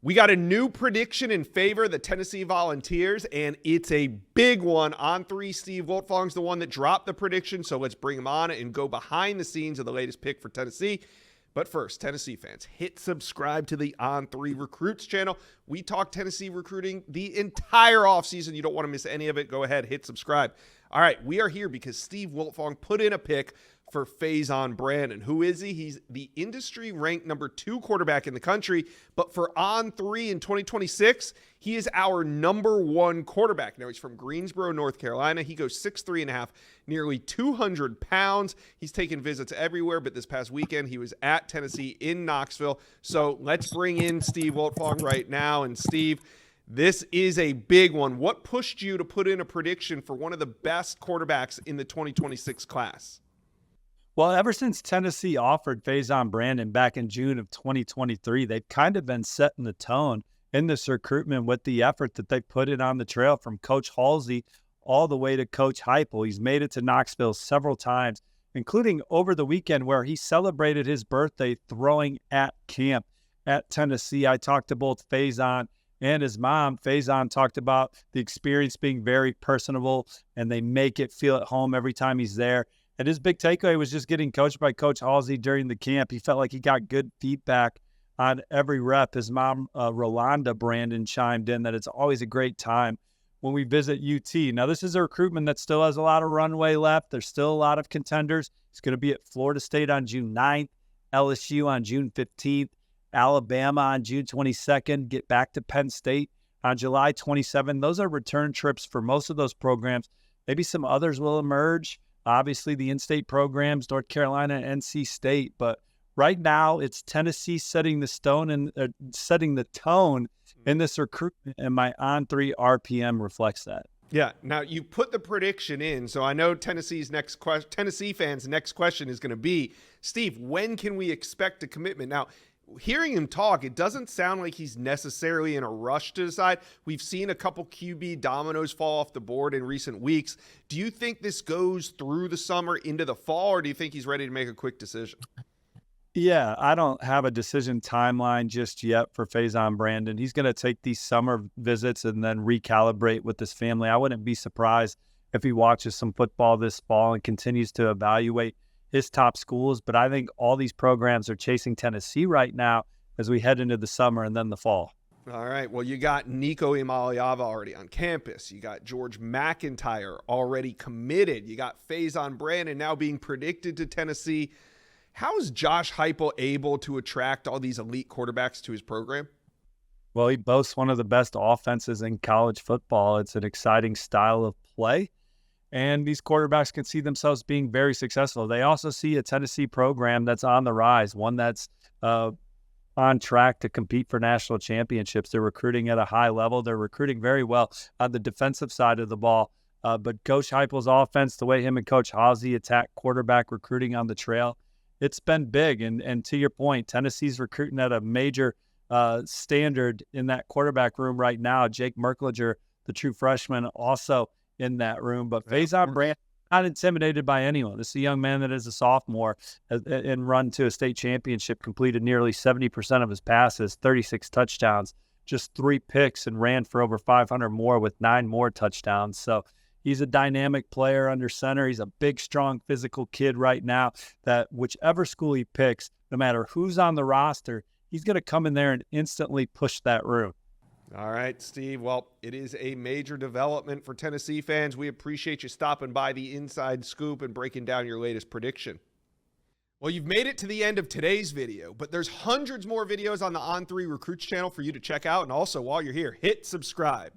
We got a new prediction in favor of the Tennessee Volunteers, and it's a big one. On three, Steve Wiltfong's the one that dropped the prediction, so let's bring him on and go behind the scenes of the latest pick for Tennessee. But first, Tennessee fans, hit subscribe to the On 3 Recruits channel. We talk Tennessee recruiting the entire offseason. You don't want to miss any of it. Go ahead, hit subscribe. All right, we are here because Steve Wiltfong put in a pick for Faison Brandon. Who is he? He's the industry-ranked number 2 quarterback in the country, but for On 3 in 2026, he is our number 1 quarterback. Now, he's from Greensboro, North Carolina. He goes 6'3.5", nearly 200 pounds. He's taken visits everywhere, but this past weekend, he was at Tennessee in Knoxville. So let's bring in Steve Wiltfong right now. And Steve, this is a big one. What pushed you to put in a prediction for one of the best quarterbacks in the 2026 class? Well, ever since Tennessee offered Faison Brandon back in June of 2023, they've kind of been setting the tone in this recruitment with the effort that they put in on the trail from Coach Halsey all the way to Coach Heupel. He's made it to Knoxville several times, including over the weekend where he celebrated his birthday throwing at camp at Tennessee. I talked to both Faison and his mom. Faison talked about the experience being very personable, and they make it feel at home every time he's there. And his big takeaway was just getting coached by Coach Halsey during the camp. He felt like he got good feedback on every rep. His mom, Rolanda Brandon, chimed in that it's always a great time when we visit UT. Now, this is a recruitment that still has a lot of runway left. There's still a lot of contenders. He's going to be at Florida State on June 9th, LSU on June 15th, Alabama on June 22nd, get back to Penn State on July 27th. Those are return trips for most of those programs. Maybe some others will emerge. Obviously, the in-state programs, North Carolina and NC State. But right now, it's Tennessee setting the setting the tone in this recruitment, and my On3 RPM reflects that. Yeah. Now, you put the prediction in, so I know Tennessee fans' next question is going to be, Steve, when can we expect a commitment? Now, hearing him talk, it doesn't sound like he's necessarily in a rush to decide. We've seen a couple QB dominoes fall off the board in recent weeks. Do you think this goes through the summer into the fall, or do you think he's ready to make a quick decision? Yeah, I don't have a decision timeline just yet for Faison Brandon. He's going to take these summer visits and then recalibrate with his family. I wouldn't be surprised if he watches some football this fall and continues to evaluate his top schools. But I think all these programs are chasing Tennessee right now as we head into the summer and then the fall. All right. Well, you got Nico Imaliava already on campus. You got George McIntyre already committed. You got Faison Brandon now being predicted to Tennessee. How is Josh Heupel able to attract all these elite quarterbacks to his program? Well, he boasts one of the best offenses in college football. It's an exciting style of play, and these quarterbacks can see themselves being very successful. They also see a Tennessee program that's on the rise, one that's on track to compete for national championships. They're recruiting at a high level. They're recruiting very well on the defensive side of the ball. But Coach Heupel's offense, the way him and Coach Halsey attack quarterback recruiting on the trail, it's been big. And to your point, Tennessee's recruiting at a major standard in that quarterback room right now. Jake Merklinger, the true freshman, also in that room. But Faison Brandon, not intimidated by anyone. This is a young man that is a sophomore and run to a state championship, completed nearly 70% of his passes, 36 touchdowns, just 3 picks, and ran for over 500 more with 9 more touchdowns. So he's a dynamic player under center. He's a big, strong, physical kid right now that whichever school he picks, no matter who's on the roster, he's going to come in there and instantly push that room. All right, Steve. Well, it is a major development for Tennessee fans. We appreciate you stopping by the Inside Scoop and breaking down your latest prediction. Well, you've made it to the end of today's video, but there's hundreds more videos on the On3 Recruits channel for you to check out. And also, while you're here, hit subscribe.